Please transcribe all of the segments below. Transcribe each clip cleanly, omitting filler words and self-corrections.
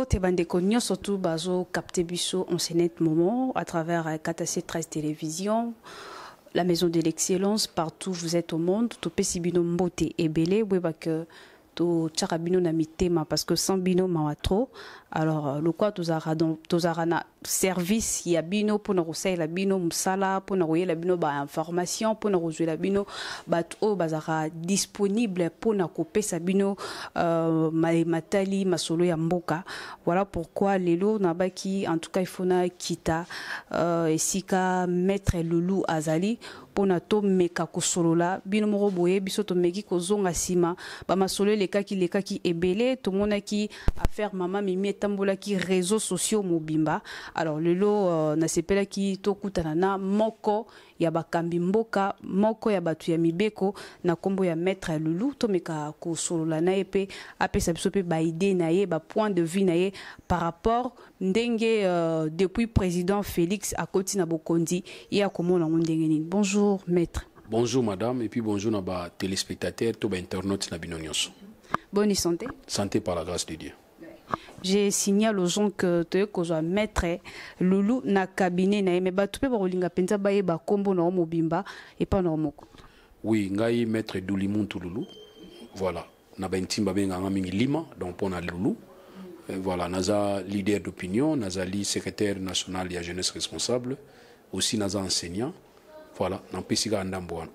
Mbote bandeko surtout bazo capté biso en net moment à travers KTC 13 télévision, la maison de l'excellence partout vous êtes au monde. To pesibino mbote ebele weba que to tcharabino na mitema parce que sans bino mawa trop. Alors le quoi tozara na service ya bino pour na la bino musala pour na la bino ba information pour na la bino bat o bazara disponible pour na kopesa bino matali masolo ya mboka. Voilà pourquoi lelo na baki en tout cas il faut na kita esika maître Loulou Azali pour na to meka kosolola bino moko boye biso to meki kozonga sima ba masolo lekaki ebele to mona ki affaire mama mimi tambola ki réseaux sociaux mobimba. Alors lelo na sepela ki to kutana na moko ya bakambi mboka moko ya batu ya mibeko na kombo ya maître Loulou to meka kosolola na epe apesa biso pe ba idée na ye ba point de vue na ye par rapport ndenge depuis président Félix akoti na bokondi ya komona ndenge nini. Bonjour maître. Bonjour madame et puis bonjour na ba téléspectateurs to ba internautes na bino nyonso. Bonne santé. Santé par la grâce de Dieu. J'ai signalé aux gens que tu es maître Loulou na cabinet na mais ba tu peux rolinga penza ba yeba kombo na mobimba et pas na moko. Oui, ngai maître Doulimuntu Loulou. Voilà, na ba ntimba benga mingi lima donc pour na Loulou. Voilà, naza leader d'opinion, naza secrétaire national de la jeunesse responsable, aussi naza enseignant. Voilà, n'empêchera ndamboana.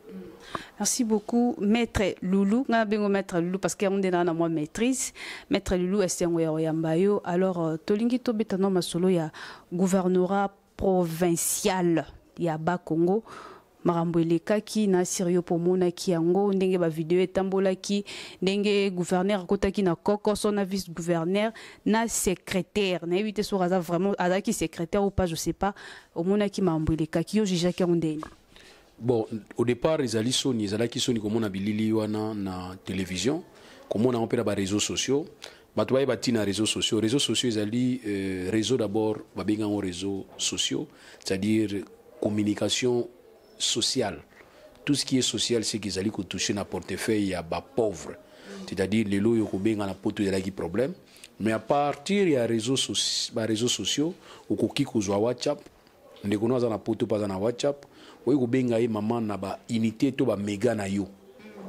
Merci beaucoup, maître Loulou. Nga bengo maître Loulou parce qu'on est dans moi maîtrise. Maître Loulou est un yambayo. Alors, tolingi to betano masolo ya gouvernorat provincial ya ba Congo. Marambwele kaki na Sirio pomona ki yango ndenge ba vidéo etambola ki ndenge gouverneur kota ki na koko son vice gouverneur na secrétaire na éviter sur hasard vraiment azaki secrétaire ou pas je sais pas au mona ki marambwele kaki yo jija ki ondeni. Bon, au départ, ils allaient sonner, comme on a bilili na télévision, comme on a appelé les réseaux sociaux. Batouaye bati na réseaux sociaux. Réseaux sociaux, ils allaient réseau d'abord, babinga réseaux sociaux, c'est-à-dire communication sociale. Tout ce qui est social, c'est qu'ils allaient toucher na portefeuille à bas pauvres. C'est-à-dire les lots yokobenga na poto de la problème. Mais à partir des réseaux sociaux, au koki kozwa WhatsApp, ndekono za na poto pas na WhatsApp. Oui, vous avez maman na ba unité to ba méga na yo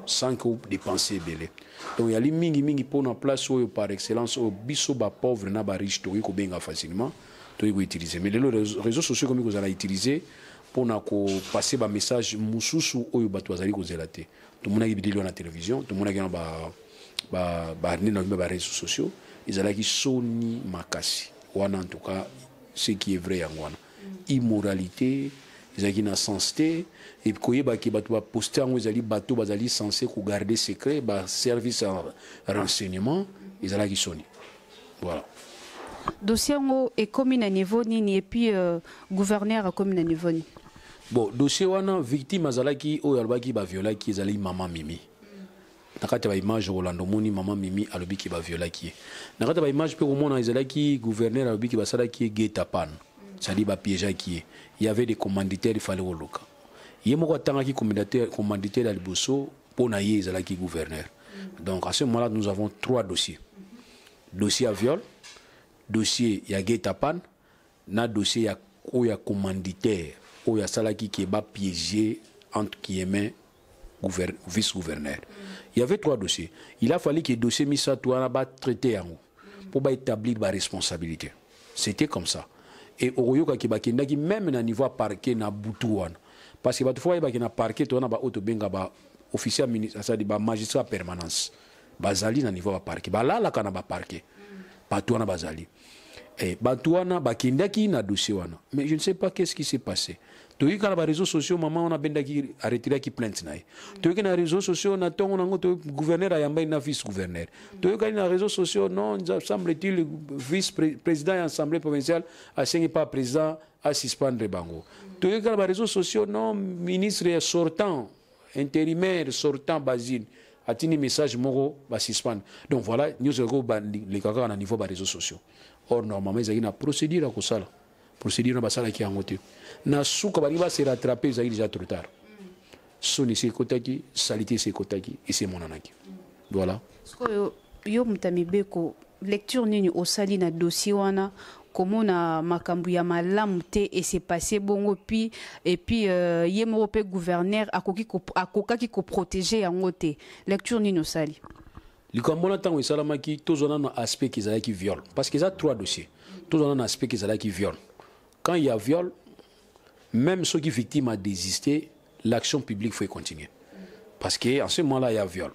sans que vous dépensez belé. Donc il y a les mingi pour en place par excellence au biso ba pauvre na ba riche to ko benga facilement to utiliser. Mais les réseaux sociaux comme vous allez utiliser pour na ko passer ba message mususu oyo batu azali ko zelate. Tout monde a vidéo na télévision, tout monde a ba na réseaux sociaux, ils allaient qui soni makasi. Wana en tout cas ce qui est vrai en wana. Immoralité ils ont une sensité et puis qui va poster en ils bateau bazali censé garder secret ba service en renseignement ils ont qui soni voilà dossier est commune à niveau ni et puis gouverneur à commune à niveau ni bon dossier wana victime azalaki o yalbaki ba viola qui ezali maman mimi nakata ba image Rolando Moni maman mimi alobi ki ba viola qui nakata ba image pe komona ezalaki gouverneur alobi ki ba sala ki getapan ça dit ba piège qui il y avait des commanditaires il fallait au local il y a moko tanga qui commanditaire à Liboso pour na yezala qui gouverneur donc à ce moment-là nous avons 3 dossiers dossier à viol dossier ya getapan na dossier ya commanditaire ou ya salaki qui ba piégé entre guillemets vice-gouverneur il y avait 3 dossiers il a fallu que dossier misa toi na ba traiter en pour ba établir ba responsabilité c'était comme ça. Et au Royaume qui bakindaki même na niveau parquet na butuana parce que batu fois bakina parquet to na ba auto benga ba officier ministre ça dit ba magistrat permanence bazali na niveau ba parquet ba la kana ba parquet batuana bazali et batuana bakindaki na dossier wana mais je ne sais pas qu'est-ce qui s'est passé toyi kana ba réseaux sociaux maman on a bendaki arrêté ki plainte naï toyi na réseaux sociaux na tongo na ngoto gouverneur ayamba na vice gouverneur toyi kana na réseaux sociaux non semble-t-il vice président de l'Assemblée provinciale a signé pas président à suspendre bango toyi kana ba réseaux sociaux non ministre sortant intérimaire sortant Basile a tenu message moro ba suspendre donc voilà nous avons les kaka na niveau ba réseaux sociaux or normalement ils ont une procédure à kosala procédure na basala ki angote na suka bali ba se rattraper ils déjà trop tard soni se kotaki salité se kotaki et c'est mon anaki voilà yo mutamibeko lecture nini osali na dossier wana comment na makambu ya malamu te et c'est passé bongo puis et puis ye moko pe gouverneur akokaki ko protéger yango te lecture nini osali likambo na tango esalamaki tozona na aspect qui ezalaki viol parce que ça 3 dossiers tozona na aspect qui ezalaki viol quand il y a viol même ceux qui victime a désisté l'action publique faut continuer parce que en ce moment-là il y a viol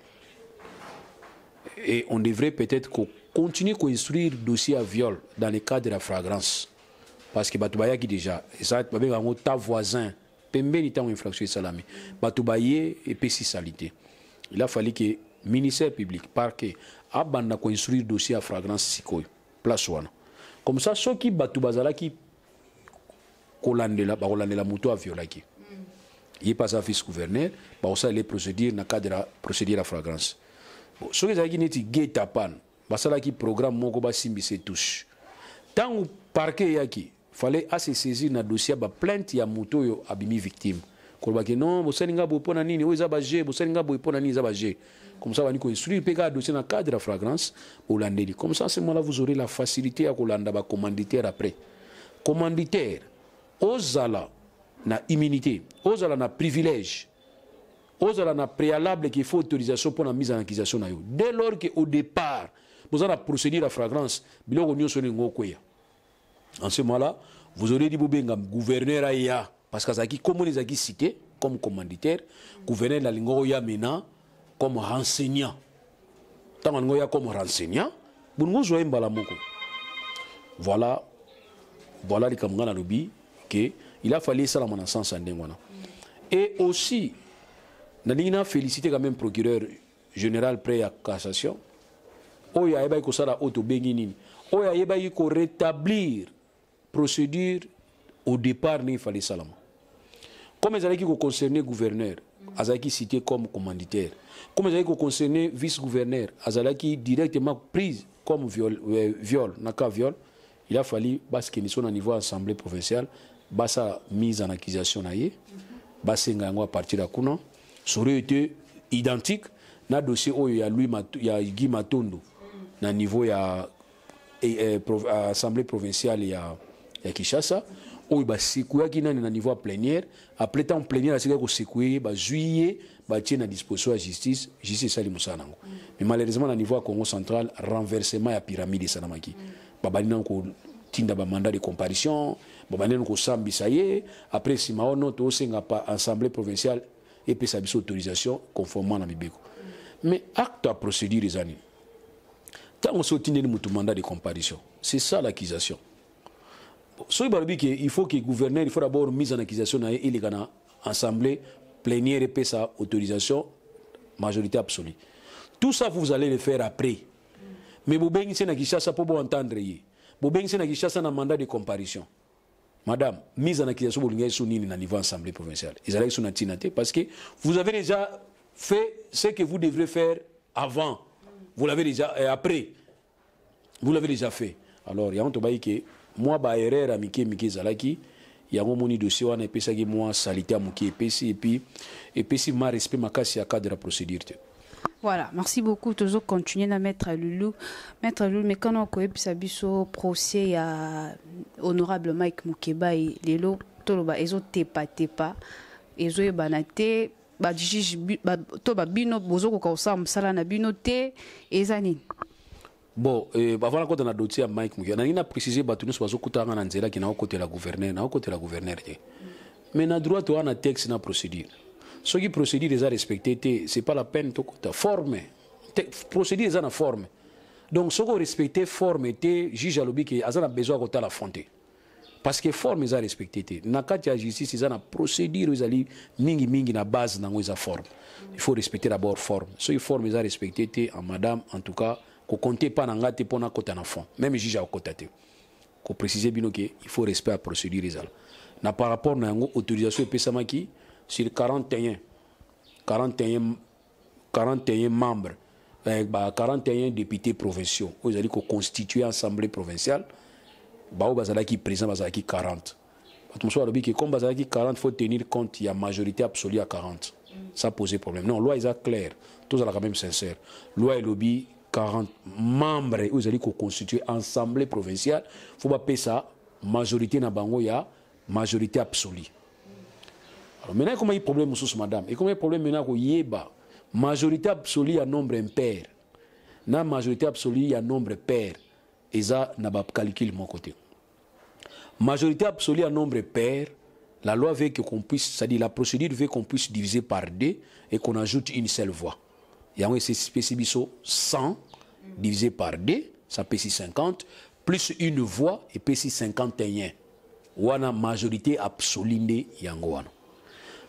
et on devrait peut-être continuer à construire le dossier à viol dans le cadre de la flagrance. Parce que Batoubaye qui déjà, et ça, ta voisin, pembeni ta infraction salami, Batoubaye et péci salité. Il a fallu que le ministère public, parquet, abandonne construire le dossier à flagrance sikoy, place one. Comme ça, ceux qui Batoubazala qui kolandela, barolandela moto à viol qui. Il est pas à vice-gouverneur, bah ça les procédures dans le cadre de la procédure à flagrance. Bon, ceux qui n'étaient guetta pan. Basala qui programme moko ba simbi se touche tant ou parquet yaki fallait assez saisir na dossier ba plainte ya moto yo abimi victime ko ba ke non bosalinga bo pona nini o za ba je bosalinga bo pona nini za ba je comme ça va ni ko instruire peka dossier na cadre de flagrance au landeli comme ça à ce moment là vous aurez la facilité à kolanda ba commanditaire après commanditaire ozala na immunité ozala na privilège ozala na préalable qu'il faut autorisation pour la mise en accusation na yo dès lors que au départ vous allez procéder à la flagrance, en ce moment-là, vous aurez dit que gouverneur Aya, parce que ça qui comme les a cité comme commanditaire, gouverneur la lingoya maintenant comme renseignant. Tant ngoya comme renseignant, vous nous jouez mbalamoko. Voilà les kamanga lobi que il a fallu ça dans mon sens en dengwana. Et aussi, nous féliciter quand même procureur général près à cassation. Oya yeba ko sala auto bengi oya yeba ko rétablir procédure au départ il fallait salama comme ils allaient ko concerner gouverneur azaki cité comme commanditaire comme ils allaient ko concerner vice-gouverneur azalaki directement prise comme viol naka viol il a fallu parce que nous sommes au niveau assemblée provinciale basa mise en accusation naie basenga ngo à partir de kuna ça aurait été identique na dossier oyo ya lui ya Guy Matondo na niveau ya assemblée provinciale ya Kinshasa oyo ba sikuyaki nani na niveau plénière après temps plénière asika ko sikuye ba juillet ba tie na disposition ya justice sali musanango mais malheureusement na niveau ya Congo central renversement ya pyramide sanamaki ba balina ko tinda ba mandat de comparution ba balina ko sambisa ye après si maono to senga pa assemblée provinciale et puis sa autorisation conformément à mibeko mais acte à procédure les années tant on s'obtient un mandat de comparution c'est ça l'accusation il faut que le gouverneur il faut d'abord mise en accusation et il y a assemblée plénière et puis sa autorisation majorité absolue tout ça vous allez le faire après mais vous avez na Kinshasa pour vous entendre vous avez na Kinshasa un mandat de comparution madame mise en accusation pour l'ingénieur na niveau assemblée provinciale ils allaient sur na tinate parce que vous avez déjà fait ce que vous devrez faire avant. Vous l'avez déjà après. Vous l'avez déjà fait. Alors, il y a un tobaï que moi, bah, erreur à Mike Zalaki, il y a un moni dossier, on a pu ça moi salité à Mouki et puis si ma respect ma casse à cadre de la procédure. Voilà, merci beaucoup. Toujours continuer à mettre Loulou. Mettre Loulou, mais quand on a un procès à honorable Mike Moukeba et Lelo, Toloba, ils ont tepa, ils ont banate. Ba juge to ba bino bozoko ka osam sala na bino te ezani bon avant la côté na dossier Mike Mukia na ina préciser batu nous bazoko tanga na nzela ki na côté la gouverneur mais na droit to na texte na procédure ce qui procédure les a respecté c'est pas la peine to forme procédure les a na forme donc ce qu'on respecter forme était juge alobi ki azana besoin ko ta la fonte parce que forme ils a respecté na kati ya justice ils a na procédure ils ali mingi na base na ngoza forme il faut respecter d'abord forme so il forme ils a respecté en madame en tout cas ko compter pas na ngate pona kota na fond même juge a kotate ko préciser bino que il faut respect à procédure ils na par rapport na ngo autorisation epesamaki sur 41 membres 41 députés provinciaux ils allaient constituer assemblée provinciale Bao Bazalaki présent Bazalaki 40. Comme Bazalaki 40, il faut tenir compte, il y a majorité absolue à 40. Ça pose problème. Non, loi est claire. Tout ça quand même sincère. Loi est lobby 40 membres vous allez constituer assemblée provinciale faut pas ça majorité na bango ya majorité absolue. Alors maintenant comment il y a problème sous madame et comment il y a problème maintenant ko yeba majorité absolue à nombre impair na majorité absolue à nombre pair et ça n'a pas calcul mon côté. Majorité absolue à nombre pair, la loi veut qu'on puisse, c'est-à-dire la procédure veut qu'on puisse diviser par 2 et qu'on ajoute une seule voix. Il y a un spécifique 100 divisé par 2, ça fait 50, plus une voix et puis 51. Wana majorité absolue de Yangoano.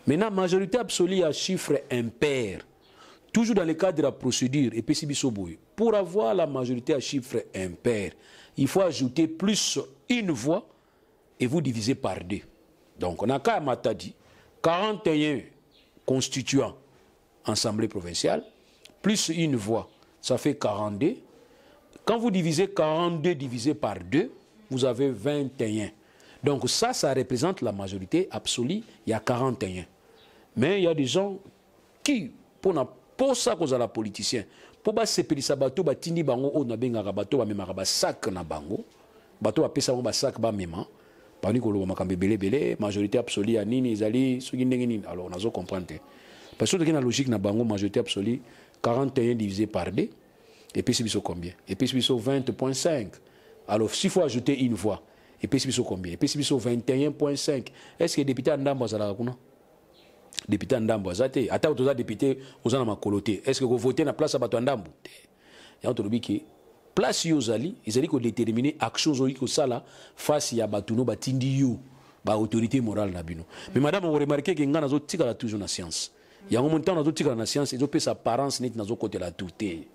Maintenant, majorité absolue à chiffre impair, toujours dans le cadre de la procédure, et puis pour avoir la majorité à chiffre impair, il faut ajouter plus une voix et vous divisez par 2. Donc, on a qu'à Matadi, 41 constituants assemblée provinciale, plus une voix, ça fait 42. Quand vous divisez 42 divisé par 2, vous avez 21. Donc ça représente la majorité absolue, il y a 41. Mais il y a des gens qui, pour ça cause à la politicien, pour que ces petits bateaux, batindi bango, on a bien un bateau, même un sac na bango, bateau a pesa un sac ba même, parce que l'on a belé, majorité absolue à nini, izali, sugindengi. Alors on a zo comprendre. Parce que la logique na bango, majorité absolue, 41 divisé par 2, et puis c'est combien? Et puis c'est 20.5. Alors s'il faut ajouter une voix, et puis c'est combien? Et puis c'est 21.5. Est-ce que le député Ndambo a la député Ndambo azate ata otoza député ozana makoloté est-ce que vous votez na place abato Ndambo ya ontolobi ki place yo zali izali ko déterminer action zo ko sala face ya batuno batindi yo ba autorité morale na bino mais madame vous remarquez que ngana zo tika la toujours na science ya ngo montant na zo tika na science ezo pesa apparence net na zo côté la touté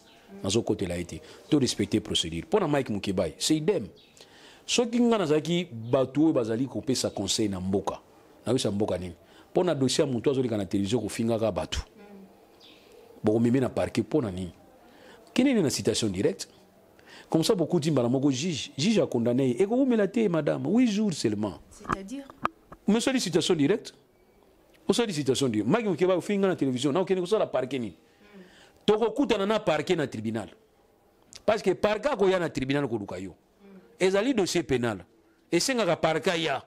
na zo côté la été to respecter procédure pour na Mike Mukebai c'est idem soki ngana zaki batu bazali ko pesa conseil na mboka na wisa mboka nini pour na dossier mon toit sur la télévision ko finga batu bon mimi na parquet pour na nini quelle est la citation directe comme ça beaucoup disent moko juge a condamné et ko me la té madame 8 jours seulement c'est-à-dire mais c'est une citation directe ou c'est une citation directe magi ko ba finga na télévision na ko so la parquet ni to ko kutana na parquet na tribunal parce que parquet ko ya na tribunal ko lukayo ezali dossier pénal et senga ka parquet ya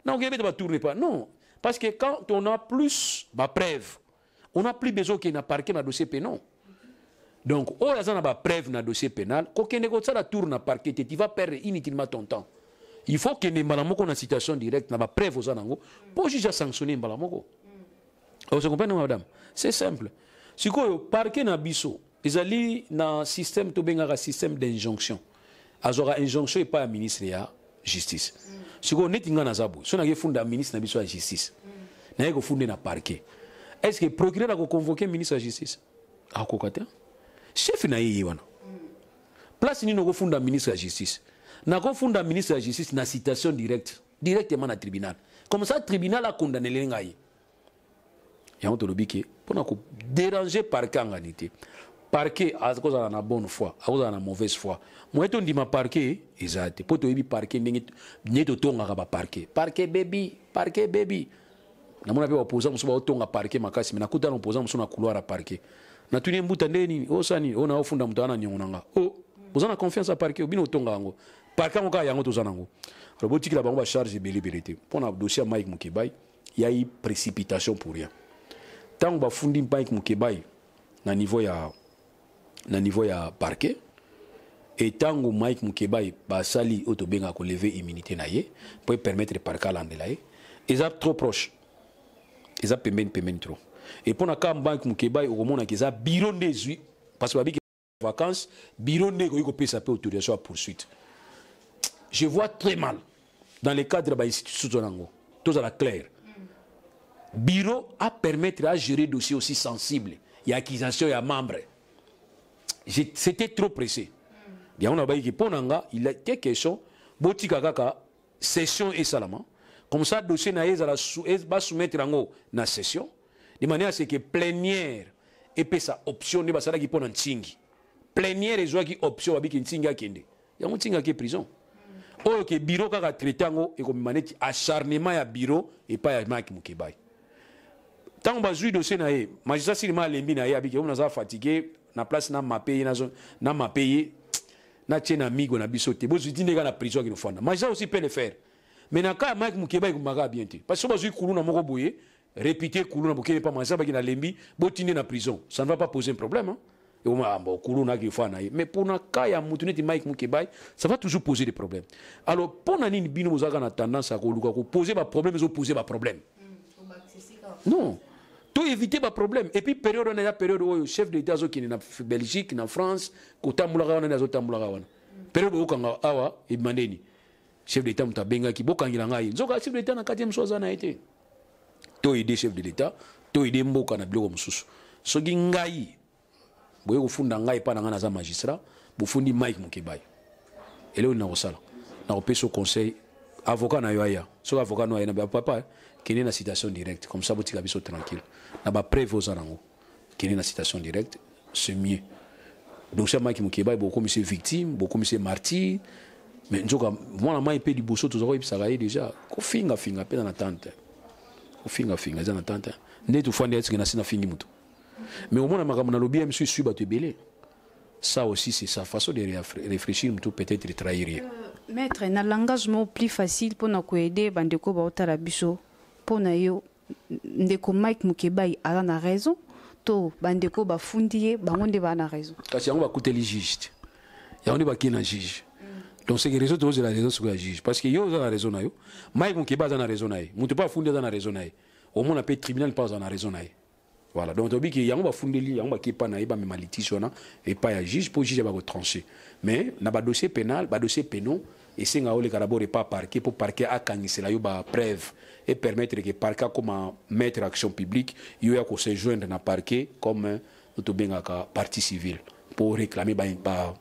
na ko ba tourner pas non. Parce que quand on a plus de preuves, on n'a plus besoin qu'il y ait un parquet dans le dossier pénal. Donc, on a une preuve dans le dossier pénal, quand on négocie la tour dans le parquet, tu vas perdre inutilement ton temps. Il faut qu'il y ait une citation directe, une preuve aux anangos, pour juger sanctionner un balamoko. Vous comprenez, madame? C'est simple. Si le parquet dans le biso, ils allaient dans un système d'injonction. Il y a une injonction et pas un ministre de la justice. Si vous êtes un azabo, si vous avez fondé un ministre de la justice, vous avez fondé un parquet. Est-ce que le procureur a convoqué le ministre de la justice? Ah, quoi? Chef n'a pas place ni no fondé un ministre de la justice. N'a pas fondé un ministre de la justice na citation directement dans le tribunal. Comme ça, le tribunal a condamné les gens. Il y a un truc qui pour déranger le parquet en réalité. Parquet à cause de la bonne foi, à cause de la mauvaise foi. Moi, je dis ma parquet, exact. Pour te dire parquet, n'est pas ton à parquet. Parquet baby, parquet baby. Na mona pe opposant muso ba otonga parquet makasi, mais na kuta na opposant muso na couloir à parquet. Na tuni mbuta ndeni, o sani, o na ofunda mutana nyonga. O, vous avez confiance à parquet, bino otonga ngo. Parquet ngoka yango to zanango. Alors botiki la bango ba charge belibelité. Pour na dossier Mike Mukebai, il y a eu précipitation pour rien. Tant ba fundi Mike Mukebai na niveau ya parquet et tango Mike Mukebai basali otobenga ko lever immunité na ye pour permettre parquet landela ye ils sont trop proches ils ont pembeni trop et pour na ka Mike Mukebai au mona ki za bureau des parce que babiki vacances bureau ne ko pesa pe autorisation à poursuite je vois très mal dans le cadre de l'institution nango tout ça la clair bureau à permettre à gérer dossier aussi sensible il y a accusation il y a membre. C'était trop pressé. Il y a un abaye qui ponanga, il a été question, botika kaka session et salama. Comme ça, dossier na va soumettre en na session, de manière à ce que plénière et puis sa option ne va pas qui pon en tingi. Plénière et joie qui option avec une tinga kende. Il y a un tinga qui est prison. Or que bureau kaka traitango et comme manette acharnement ya bureau et pas ya Mike Mukebai. Tant que je dossier na magistrat si mal lembi na ye abiki on a fatigué na place na mappé na mappé na tien amigo na bisoté bo ziti ndeka na prison qui nous fanda mais ça aussi peut le faire mais na ka Mike Mukeba ikumaka bien te parce que ba zui kuluna moko boye répéter kuluna bokene pas mansa ba ki na lembi bo tinde na prison ça ne va pas poser un problème hein et au moins bon kuluna qui fana mais pour na ka ya mutuneti Mike Mukeba ça va toujours poser des problèmes alors pour na nini bino mozaka na tendance à koluka ko poser ba problème zo poser ba problème non tout éviter ba problème et puis période on a période où chef d'état zo qui na Belgique na France ko tambulaka wana zo tambulaka wana période où kanga awa e mandeni chef d'état mutabenga ki bokangila ngai nzoka chef d'état na 4e soza na été to aider chef de l'état to aider mboka na biloko mususu soki ngai boye kofunda ngai pa na ngana za magistrat bofundi Mike Mukeba ele na osala na opesa conseil avocat na yo aya so avocat no aya na papa qui est na citation directe comme ça botika biso tranquille na ba preuve aux arango qui est na citation directe c'est mieux donc c'est Mike Mukeba beaucoup monsieur victime beaucoup monsieur martyr mais nzoka moi la mai pe liboso tozako ibisaka ye déjà ko finga pe na tante ko finga za na tante ne tu fandi etsi na sina fingi mutu mais au moins makambo na lobby monsieur suba te belé ça aussi c'est sa façon de réfléchir mutu peut-être de trahir maître na l'engagement plus facile pour na ko aider bandeko ba otala biso pour na yo ndeko Mike Mukeba a na raison to bandeko ba fundiye bango nde ba na raison kasi yango ba kuteli juge yango ba kina juge donc c'est que les autres ont la raison sur la juge parce que yo ont la raison na yo Mike Mukeba a na raison na ye mutu pas fundiye a na raison na ye au moins appelé tribunal pas a na raison na ye voilà donc tobi ki yango ba fundeli yango ba kipa na ye ba mema litige wana et pas ya juge pour juge ba ko trancher mais na ba dossier pénal ba dossier pénal et c'est nga ole karabore pas parquet pour parquet a kangisela yo ba preuve et permettre que parquet comme mettre action publique yo ya ko se joindre na parquet comme to benga ka partie civile pour réclamer ba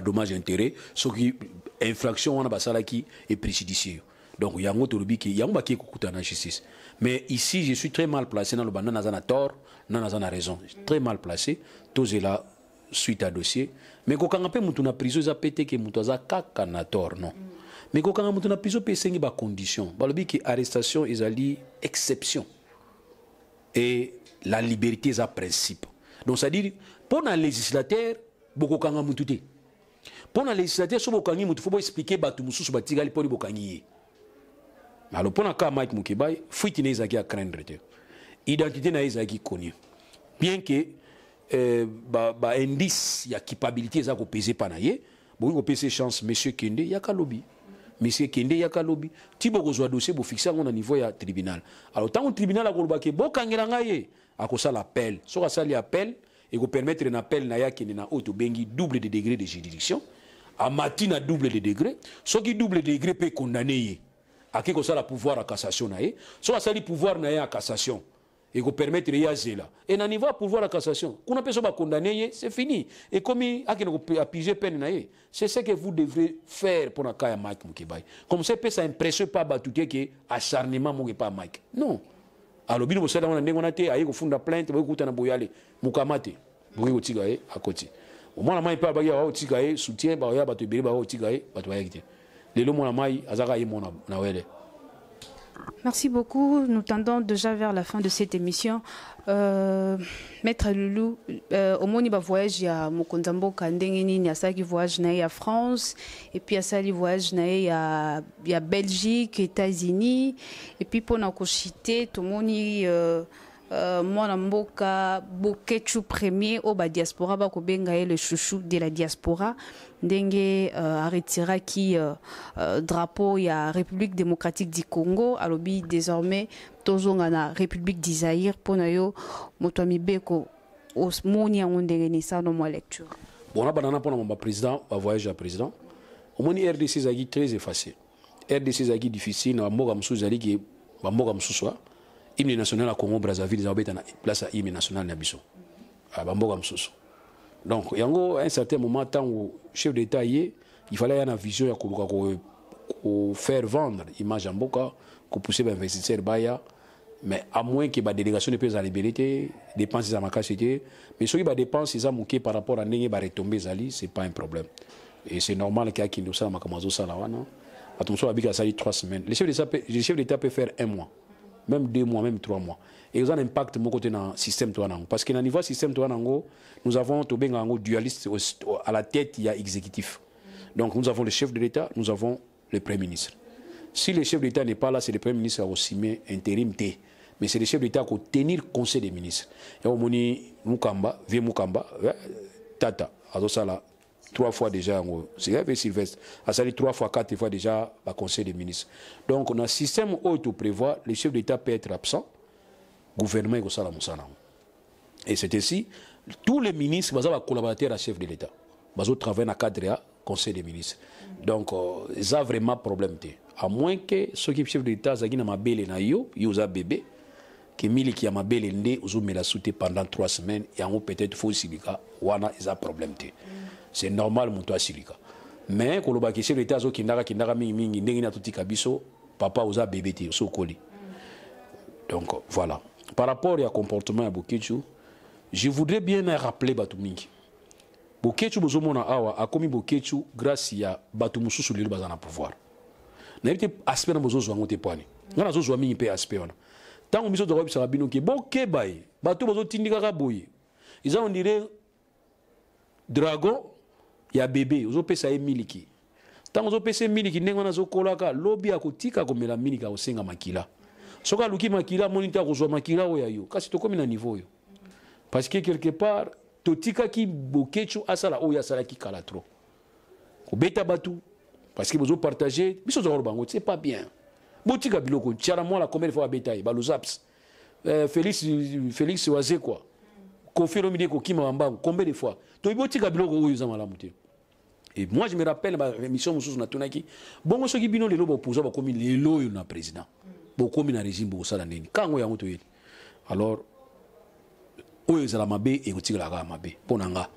dommage intérêt ce qui infraction wana basala qui est préjudicieux donc yango to lobi ki yango ba ki kukuta na justice mais ici je suis très mal placé dans le banana na tort na raison très mal placé tozela suite à dossier mais ko kanga pe mutu na prison za pété que mutu za kaka na tort non mais ko kanga mutu na prison pe sengi ba condition ba lobi ki arrestation ezali exception et la liberté za principe donc ça dit pour un législateur boko kanga mutu te pour un législateur so bokangi mutu faut expliquer batu mususu batigali pour bokangi alors pour un cas Mike Mukeba fuite ne ezaki à craindre te identité na ezaki connue bien que ba indice ya culpabilité za ko peser pa na ye bo ko peser chance monsieur Kende ya ka lobby monsieur Kende ya ka lobby ti bo ko zo dossier bo fixer on niveau ya tribunal alors tant au tribunal a ko ba ke bo kangela ngaye a ko sala appel so ka sali appel et ko permettre un appel na ya Kende na auto bengi double de degré de juridiction a matina double de degré so ki double de degré peut condamner ye a qui ko sala pouvoir à cassation na ye so ka sali pouvoir na ya cassation et ko permettre ya zela et na niveau pouvoir à cassation kuna personne va condamner c'est fini et comme a qui ko appuyer peine na ye c'est ce que vous devrez faire pour na kaya Mike Mukeba comme ça peut ça impressionne pas batuté que acharnement mo pas Mike non alors bino bosala wana ndengo na te ayi ko funda plainte bo kuta na boyale mukamate boyi otiga ye akoti au moins la mai pas ba ya otiga ye soutien ba ya batu biri ba otiga ye batu ya kite lelo mona mai azaka ye mona na wele. Merci beaucoup. Nous tendons déjà vers la fin de cette émission. Maître Loulou, au moins il va voyager à Mokonzambo Kandengini, il y a ça qui voyage à France, et puis il y a ça qui voyage à Belgique, États-Unis, et puis pour nous citer, tout le monde moi mboka bokechu premier au ba diaspora ba ko benga le chouchou de la diaspora ndenge arretira qui drapeau ya République démocratique du Congo alobi désormais tozonga na République d'Isaïr pona yo moto mibeko osmoni ndenge ni ça no mo lecture bon na banana pona mon président va voyager à président au moni RDC zaki très effacé RDC zaki difficile na mboka msusu zali ki ba mboka msusu hymne national à Congo Brazzaville za obeta na place à hymne national na biso ba mboka msusu donc yango à un certain moment tant au chef d'état il fallait y avoir une vision ya ko faire vendre image en mboka ko pousser ba investisseurs baya mais à moins que ba délégation de pays à liberté dépenses à makasité mais ceux qui ba dépenses ils ont manqué par rapport à ndenge ba retomber zali c'est pas un problème et c'est normal qu'il y a qui nous ça makamazo sala wana attention abika sali 3 semaines le chef d'état peut faire 1 mois même 2 mois, même 3 mois. Et ils ont un impact mon côté dans le système. Parce que dans le niveau système, nous avons un dualiste à la tête, il y a exécutif. Donc nous avons le chef de l'État, nous avons le Premier ministre. Si le chef de l'État n'est pas là, c'est le Premier ministre qui a aussi mis intérim T. Mais c'est le chef de l'État qui a tenu le conseil des ministres. Et on moni Mukamba, vieux Mukamba, Tata, Adosala, 3 fois déjà, c'est vrai, Sylvestre, a sali 3 fois, 4 fois déjà au conseil des ministres. Donc on a un système où il prévoit, le chef de l'État peut être absent, le gouvernement est au Salam. Et c'est ainsi, tous les ministres, ils sont collaborateurs à chef de l'État. Ils travaillent dans le cadre du conseil des ministres. Donc, ils ont vraiment un problème. À moins que ceux qui sont chef de l'État, ils ont un bébé, ils ont un bébé, qui est un bébé, ils ont mis la soute pendant 3 semaines, et en peut-être faut silika, ils ont un problème. C'est normal, mon toi silika. Mais quand le chef de l'État, papa a un bébé, il a donc, voilà. Par rapport au comportement de Bokechu, je voudrais bien rappeler Batumingi. Bokechu bozomona awa akomi Bokechu grâce à Batu mususu lelo bazana pouvoir. Na yete aspect na bozozo ngote pani. Ngana zozo mingi pe aspect wana. Tango miso de robisa bino ke boke baye. Batu bozo tindika ka boye. Ils ont dirait dragon ya bébé ozo pesa miliki. Tango ozo pesa miliki nengo na zo kolaka lobi akotika komela miliki osenga makila. Soka luki makila monita ko zo makila oya yo. Kasi to komi na niveau yo. Parce que quelque part totika ki Bokechu asala oya asala ki kala trop. Ko beta batu parce que vous partagez biso zo bango c'est pas bien. Botika biloko tiara moi la combien de fois beta ba lozaps. Félix Wazé quoi. Confirme midi ko kima mbango combien de fois. To botika biloko oyo za malamu te. Et moi je me rappelle ma émission mususu na tonaki bongo soki bino lelo bo pouza ba komi lelo yo na président. Bo komi na régime bo sala nini. Kango ya moto yeli. Alors oyo ezala mabe ekotikalaka mabe ponanga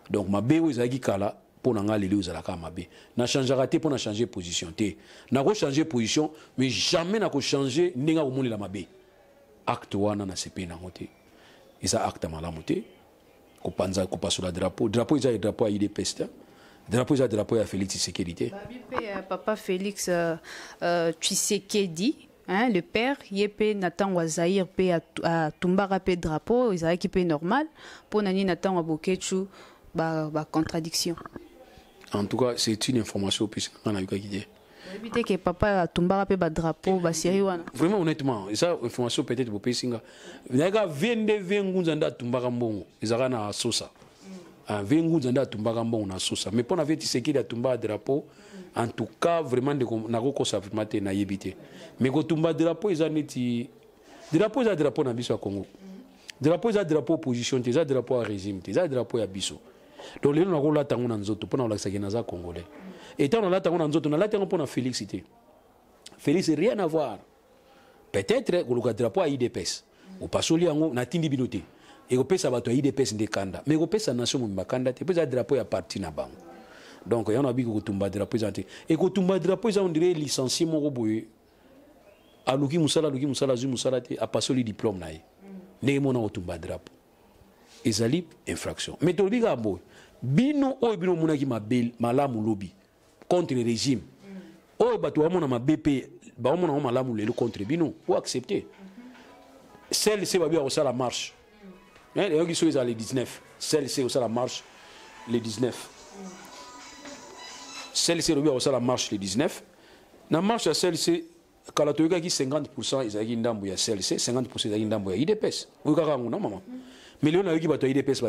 donc mabe oyo ezalaki kala ponanga lelo ezalaka mabe na changera te pona changer position te na ko changer position mais jamais na ko changer ndenge omonela mabe acte wana na CP na ngote eza acte malamu te ko panza ko pasola drapeau eza drapeau ya IDPS drapeau eza drapeau ya Félix Tshisekedi papa Félix Tshisekedi. Hein, le père, il Nathan Wazaïr à Tumbara pe drapeau, ils qui paye normal. Pour Nani Nathan Wabokechu, contradiction. En tout cas, c'est une information puisque on a eu qu'à dire. Éviter que papa Tumbara pe drapeau, vraiment honnêtement, et ça information peut-être pour Pessinga. Naga 22 ngunzanda Tumbara mbongo, ils ont na sosa. 20 ngunzanda Tumbara mbongo na sosa. Mais pour n'avoir Tshisekedi à Tumbara drapeau. En tout cas, vraiment, nako sa vraiment na yebité. Mais quand tumba drapeau, ils ont neti drapeau za drapeau na biso Congo. Drapeau za drapeau opposition, za drapeau régime, za drapeau ya biso. Donc les nako la tango na nzoto pona la sakena za congolais. Et tant on la tango na nzoto na la tango pona félicité. Félix rien à voir. Peut-être que le drapeau a IDPS. Ou pasoli yango na tindi binoté. Et au pesa bato IDPS ndekanda. Mais au pesa nation mbakanda te pesa drapeau ya parti na bango. Donc, il y a un drapeau présenté. Et quand on drapeau, on dirait licencié mon robot. A Luki Moussala, a passé le diplôme. N'est mon autumba drapeau. Et ça lit infraction. Mais tu dis, bino o bino monaki ma belle, malamu lobby contre le régime. O batu amona ma BP, ba amona malamu le contre bino, ou accepter. Celle c'est ba bien au la marche. Hein, les qui sont les 19. Celle c'est au la marche les 19. Celle-ci est la marche le 19. La marche à celle-ci, quand la Toyoka qui 50%, ils ont une dame pour celle-ci, 50% ils ont une dame pour IDPS. Vous avez un maman. Mais les gens qui ont IDPS,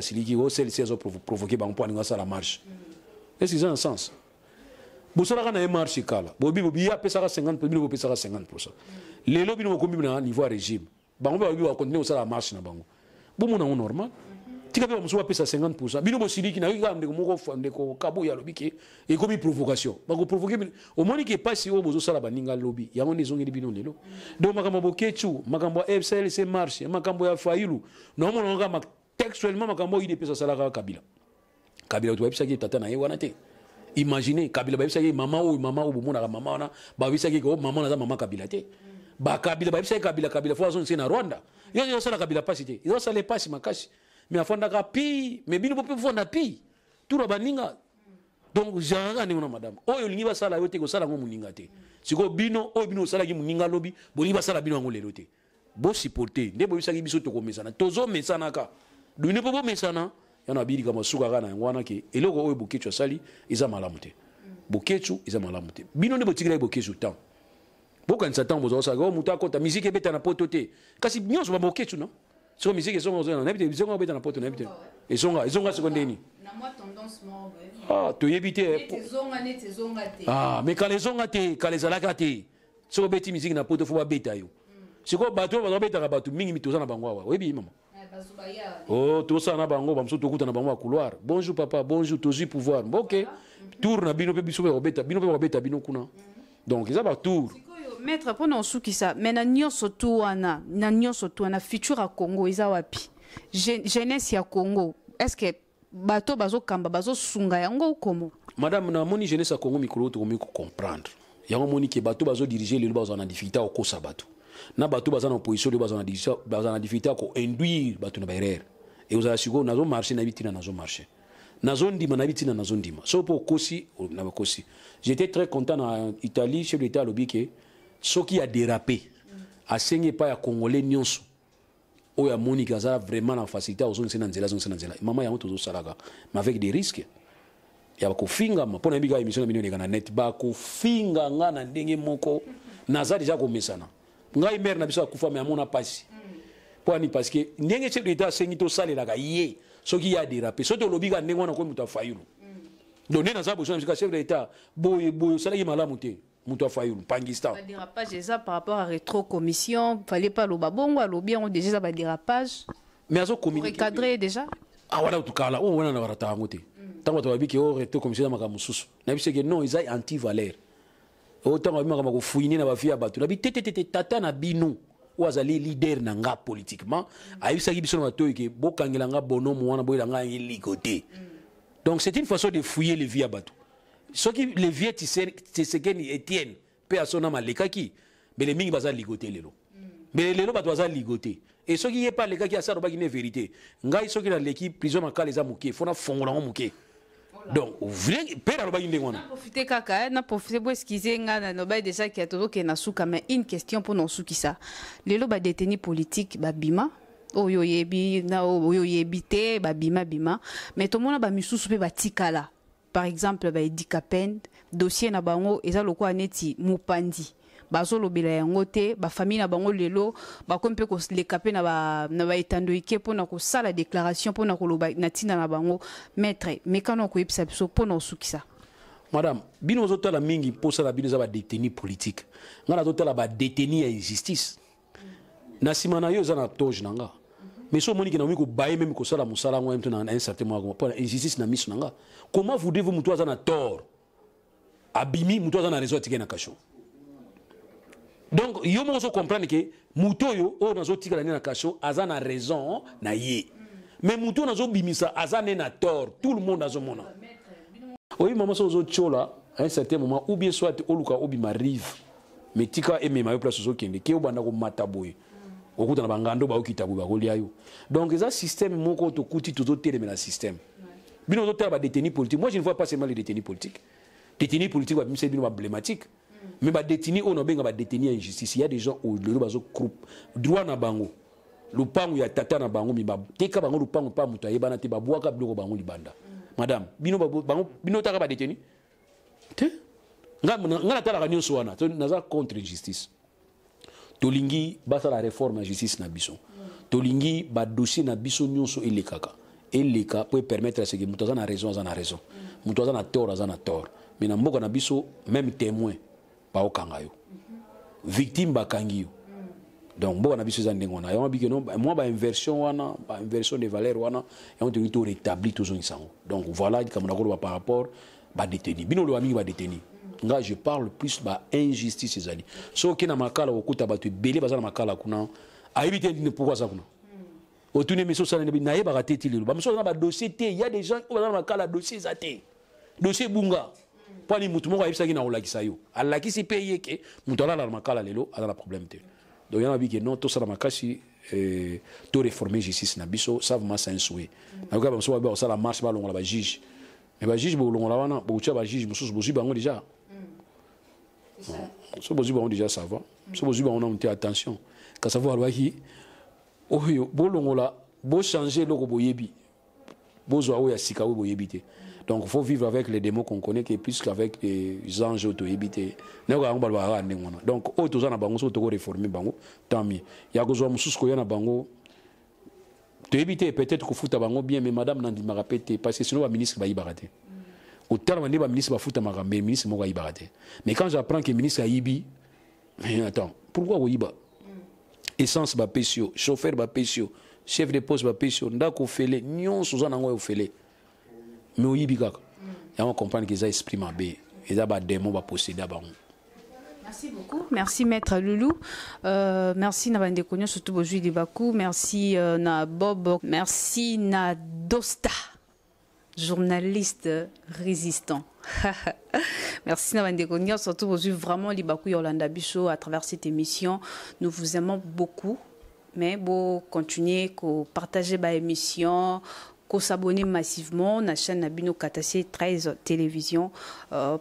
celle-ci ont provoqué un point de la marche. Est-ce que ça a un sens? Vous savez qu'il y a une marche, il y a 50%. Les lobbies ont commis un niveau régime. On va continuer à la marche. Vous avez un normal. Tu as 50%. Bino bosili qui n'a eu de kabo ya lobby et comme provocation. Ba ko provoquer au moins qui pas si au bozo sala baninga lobby. Ya ngone zongeli bino lelo. Donc makambo Bokechu, makambo FCLC marche, makambo ya Fayulu. Non mon nga textuellement makambo ide pesa sala Kabila. Kabila tu webisa ki tata na ye wana te. Imaginez Kabila ba webisa ki mama o bomona mama wana ba webisa ki ko mama na mama Kabila te. Ba Kabila ba webisa Kabila fois zone na Rwanda. Yo sala Kabila pas te. Yo sala pas makashi. Mais à fond pi, mais bino peut fond pi. Tout la baninga. Donc j'ai regardé madame. Oh yolingi ba sala yote ko sala ngo muninga te. Siko bino bino sala ki muninga lobi, boni ba sala bino ngo lelote. bo supporter nde bo bisaki biso to komesana tozo mesana ka do ne bo mesana yana bili kama suka kana ngwana ke eloko oyo bokechu asali eza malamu te bokechu eza malamu te bino ne botikira bokechu temps bokanisa temps bozo sa go muta kota musique ebeta na poto te kasi nyonso ba bokechu no so musique ezonga ozona na bite bizonga obeta na poto na bite ezonga sekondeni na moi tendance mo ah to yebite nezonga te ah mais kala ezonga te kala ezalaka te so beti musique na poto fo ba beta yo siko bato ba beta ka bato mingi mitoza na bango awa oyebi mama oh tout ça na bango ba mso tokuta na bango couloir bonjour papa bonjour tozi pouvoir ok tour na bino pe biso ba beta bino kuna donc ils ba tour maître pour non souki ça mais na nyonso tu wana futur à Congo isa wapi jeunesse ya Congo est-ce que bato bazo kamba bazo sunga yango komo madame na moni jeunesse à Congo mikolo to comprendre yango moni ke bato bazo diriger le bazo na difficulté au kosa bato na bato baza na opposition baza na difficulté ko induire bato na baerreur et vous assurer nazo marcher na bitina nazo marcher nazo ndima na bitina nazo ndima so pour kosi na kosi j'étais très content en Italie chef d'état lobby que ce qui a dérapé a saigné pas ya congolais nyonso oya Monica za vraiment en facilité aux zones nzela maman ya moto salaka mais avec des risques ya ko finga ma pona biga émission na bino na net ba ko finga nga na ndenge moko naza déjà ko mesana ngai mère na biso akufa mais amona pasi poni parce que ndenge chef d'état sengi to salelaka ye soki ya dérapé so to lobika ndenge wana ko muta fayulu donc na za boso na chef d'état boye salaki malamu te muta fayulu Pangistan ba dérapage ça par rapport à rétro commission fallait pas lo babongo lo bien on déjà ba dérapage mais azo communiquer recadrer déjà ah voilà tout cas là on wana na barata ngote tango to babiki o rétro commission na makamususu na biso que non ils anti valeur autant on m'a ko fouiner na ba fia bato na bi tata na bino wazali leader na nga politiquement ayisa ki biso na to ke bokangela nga bonomo wana boyela nga ligoté donc c'est une façon de fouiller les vies bato ce qui les vieux Tshisekedi Etienne pe asona malekaki mais les mingi baza ligoté lelo mais lelo bato baza ligoté et ce qui est pas lekaki asaro ba ki ne vérité ngai soki na l'équipe prison makala za muke fona fongola ngo muke donc vrai père aloba inde ngona profiter kaka na profiter pour excuser nga na ba déjà qui a todo ke na suka mais une question pour non suki ça lelo ba détenu politique ba bima oyo yebi na oyo yebite ba bima mais to mona ba misusu pe ba tikala par exemple ba Edikapen dossier na bango eza lokwa neti mupandi bazo lobela yango te ba famille na bango lelo ba kompe ko le kapé na ba etando ike pona ko sala déclaration pona ko loba na tina na bango maître mekano ko yipsa biso pona osukisa madame bino zotala mingi posa la bino za ba détenu politique ngana zotala ba détenu ya injustice na simana yo za na toge nanga mais so moni ke na miko baye même ko sala musala ngo mto na un certain moment pona injustice na miso nanga comment voudrez-vous muto za na tort abimi muto za na raison tikena kasho. Donc, yo mo so comprendre que muto yo o nazo tika na kasho azana raison na ye. Mais muto nazo bimisa azane na tort, tout le monde nazo mona. Oui, maman so zo chola à un certain moment ou bien soit oluka obi m'arrive. Mais tika eme ma place so kende ke obanda ko mataboy. Okuta na bangando ba okita bo ba kolia yo. Donc ça système moko to kuti to telemé na système. Bino zo tela ba détenu politique. Moi je ne vois pas seulement les détenus politiques. Détenus politiques ba bimse bino problématique. Mais ba détenu on obenga ba détenu injustice, il y a des gens au le bazo groupe droit na bango lupangu ya tata na bango mi ba teka bango lupangu pa muta yebana te ba bwaka biloko bango libanda madame bino bango bino taka ba détenu te ngana tala kanyo soana to naza contre injustice tolingi basa la réforme de justice na biso tolingi ba dossier na biso nyonso eleka pour permettre à ce que muta na raison muta na tort mais na mboka na biso même témoin ba okanga yo victime ba kangi yo donc bon na biso za ndengona yo biki non moi ba inversion de valeur wana et on te rétablir toujours isango donc voilà comme na ko par rapport ba détenu bino lo ami ba détenu nga je parle plus ba injustice ezali so ke na makala okuta batu belé bazana makala kuna ayibite ni pourquoi ça kuna otune miso sana na yeba rateti lelo ba miso na ba dossier te il y a des gens qui bazana makala dossier zaté dossier bunga pani mutu moko ayibisa kina olakisa yo alakisi peye ke mutu ala la makala lelo ala la problème te donc yana biki non to sala makasi to réformer justice na biso savement ça un souhait na ko ba so ba sala marche ba longola ba juge mais ba juge bo longola wana bo tia ba juge mususu bo bango déjà so bo bango déjà ça va so bo bango on a attention ka savoir alwaki oyo bolongola bo changer loko boyebi bozo oya sika wo boyebi te. Donc il faut vivre avec les démons qu'on connaît que plus qu'avec les anges auto-ébités. Donc auto na bango so to réformer bango tant mieux. Ya ko zo mususu ko yana bango to éviter peut-être ko futa bango bien mais madame nandi ma répéter parce que sinon le ministre va y barater. Au terme le ministre va futa ma rambe ministre mo va y barater. Mais quand j'apprends que le ministre a yibi attends, pourquoi oyiba? Essence ba pesio, chauffeur ba pesio, chef de poste ba pesio, ndako fele, nyon sozana ngo fele. Mais oui, on comprend qu'ils ont esprit mabé, ils ont des démons à posséder. Merci beaucoup. Merci Maître Loulou. Merci Nabande Konyo, surtout aujourd'hui de Bakou. Merci na Bob. Merci na Dosta, journaliste résistant. Merci Nabande Konyo, surtout aujourd'hui vraiment les Bakou Yolanda Bicho à travers cette émission. Nous vous aimons beaucoup, mais bon continuez à partager l'émission. Qu'on s'abonne massivement à la chaîne Nabino Katase 13 télévision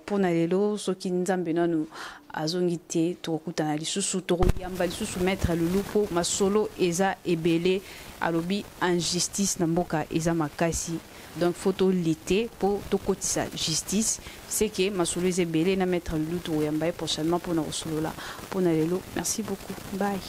pour nalelo ceux qui nous ont nous azongité tokutana lisusu toroyamba lisusu mettre lulupo masolo eza ebele alobi injustice na mboka eza makasi donc photo l'été pour tokotisa justice c'est que masolo eza ebele na mettre lulu toroyamba prochainement pour na solo là pour nalelo merci beaucoup bye.